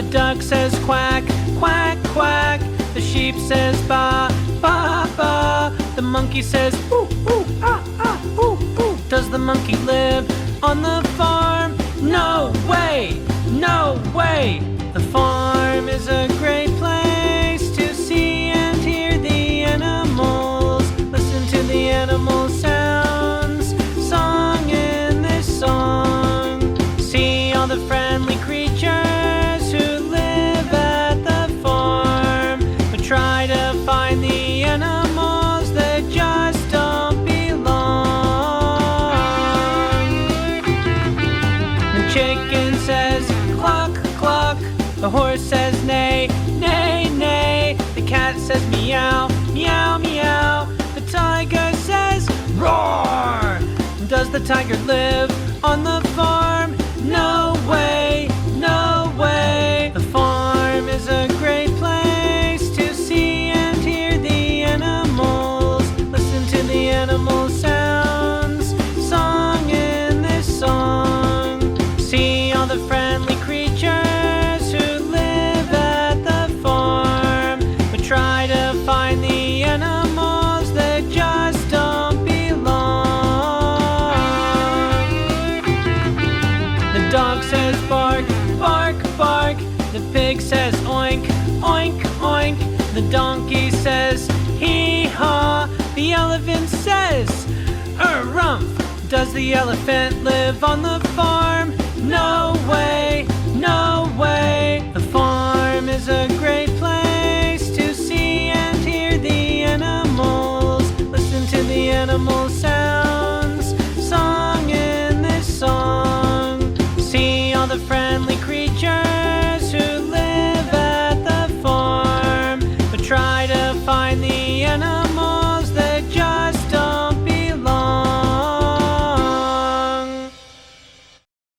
The duck says quack, quack, quack. The sheep says ba, ba, ba. The monkey says ooh, ooh, ah, ah, ooh, ooh. Does the monkey live on the farm? No way, no way. The farm is a great place to see and hear the animals. Listen to the animal sounds, song in this song. See all the friendly creatures who live at the farm, but try to find the animals that just don't belong. The chicken says cluck, cluck. The horse says neigh, neigh, neigh. The cat says meow, meow, meow. The tiger says roar. Does the tiger live on the farm? No way, no way. The farm is a great place to see and hear the animals. Listen to the animal sounds, song in this song. See all the friendly creatures who live at the farm, but try to find the animals that just don't belong. The dog says bark, bark, bark. The pig says oink, oink, oink. The donkey says hee-haw. The elephant says rumph. Does the elephant live on the farm? No way, no way. The farm is a